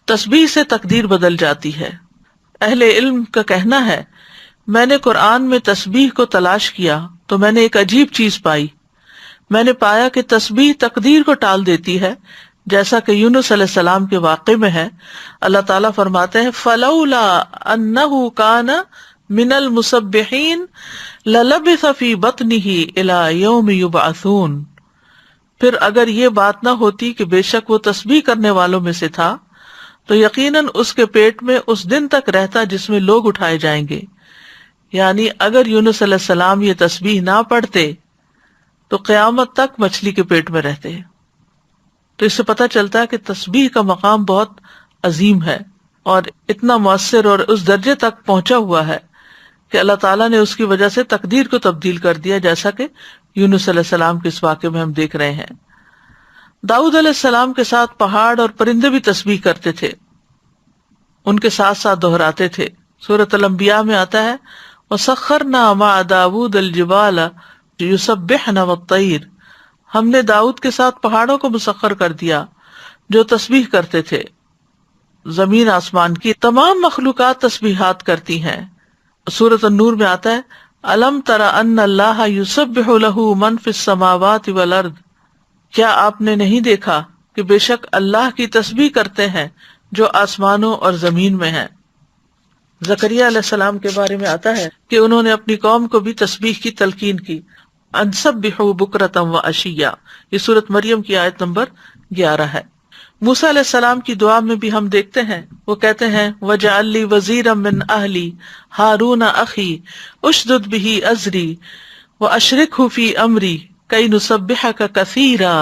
تسبیح سے تقدیر بدل جاتی ہے۔ اہل علم کا کہنا ہے، میں نے قرآن میں تسبیح کو تلاش کیا تو میں نے ایک عجیب چیز پائی۔ میں نے پایا کہ تسبیح تقدیر کو ٹال دیتی ہے، جیسا کہ یونس علیہ السلام کے واقعے میں ہے۔ اللہ تعالیٰ فرماتے ہیں فَلَوْلَا أَنَّهُ كَانَ مِنَ الْمُسَبِّحِينَ لَلَبِثَ فِي بَطْنِهِ إِلَى يَوْمِ يُبْعَثُونَ، پھر اگر یہ بات نہ ہوتی کہ بے شک وہ تسبیح کرنے والوں میں سے تھا تو یقیناً اس کے پیٹ میں اس دن تک رہتا جس میں لوگ اٹھائے جائیں گے۔ یعنی اگر یونس علیہ السلام یہ تسبیح نہ پڑھتے تو قیامت تک مچھلی کے پیٹ میں رہتے۔ تو اس سے پتہ چلتا ہے کہ تسبیح کا مقام بہت عظیم ہے اور اتنا مؤثر اور اس درجے تک پہنچا ہوا ہے کہ اللہ تعالیٰ نے اس کی وجہ سے تقدیر کو تبدیل کر دیا، جیسا کہ یونس علیہ السلام کے اس واقعے میں ہم دیکھ رہے ہیں۔ داؤد علیہ السلام کے ساتھ پہاڑ اور پرندے بھی تسبیح کرتے تھے، ان کے ساتھ ساتھ دہراتے تھے۔ سورۃ الانبیاء میں آتا ہے وَسَخَّرْنَا مَعَ دَاوُودَ الْجِبَالَ يُسَبِّحْنَ وَالطَّيْرَ، ہم نے داؤد کے ساتھ پہاڑوں کو مسخر کر دیا جو تسبیح کرتے تھے۔ زمین آسمان کی تمام مخلوقات تسبیحات کرتی ہیں۔ سورۃ النور میں آتا ہے أَلَمْ تَرَ أَنَّ اللَّهَ يُسَبِّحُ لَهُ مَنْ فِي السَّمَاوَاتِ وَالْأَرْضِ، کیا آپ نے نہیں دیکھا کہ بے شک اللہ کی تسبیح کرتے ہیں جو آسمانوں اور زمین میں ہیں۔ زکریا علیہ السلام کے بارے میں آتا ہے کہ انہوں نے اپنی قوم کو بھی تسبیح کی تلقین کی، ان سبحوا بکرۃ وعشیا، یہ سورۃ مریم کی آیت نمبر 11 ہے۔ موسیٰ علیہ السلام کی دعا میں بھی ہم دیکھتے ہیں، وہ کہتے ہیں وَاجْعَل لِّي وَزِيرًا مِّنْ أَهْلِي هَارُونَ أَخِي اشْدُدْ بِهِ أَزْرِي وَأَشْرِكْهُ فِي أَمْرِي كَيْ نُسَبِّحَكَ كَثِيرًا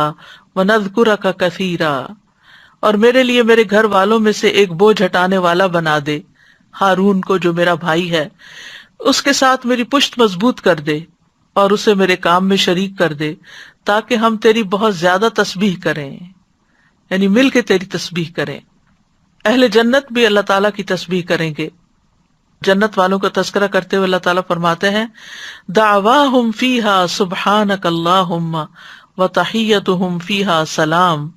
وَنَذْكُرَكَ كَثِيرًا، اور میرے لیے میرے گھر والوں میں سے ایک بوجھ ہٹانے والا بنا دے، ہارون کو جو میرا بھائی ہے، اس کے ساتھ میری پشت مضبوط کر دے اور اسے میرے کام میں شریک کر دے تاکہ ہم تیری بہت زیادہ تسبیح کریں، یعنی مل کے تیری تسبیح کریں۔ اہل جنت بھی اللہ تعالیٰ کی تسبیح کریں گے۔ جنت والوں کا تذکرہ کرتے ہوئے اللہ تعالیٰ فرماتے ہیں دعواہم فیہا سبحانک اللہم وتحیتہم فیہا سلام،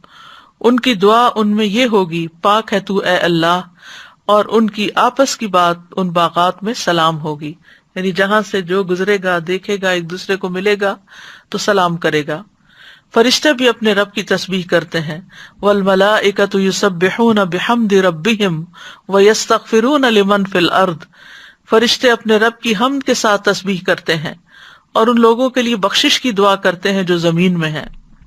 ان کی دعا ان میں یہ ہوگی پاک ہے تو اے اللہ، اور ان کی آپس کی بات ان باغات میں سلام ہوگی، یعنی جہاں سے جو گزرے گا دیکھے گا ایک دوسرے کو ملے گا تو سلام کرے گا۔ فرشتے بھی اپنے رب کی تسبیح کرتے ہیں، والملائکۃ یسبحون بحمد ربہم ویستغفرون لمن فی الارض، فرشتے اپنے رب کی حمد کے ساتھ تسبیح کرتے ہیں اور ان لوگوں کے لیے بخشش کی دعا کرتے ہیں جو زمین میں ہیں۔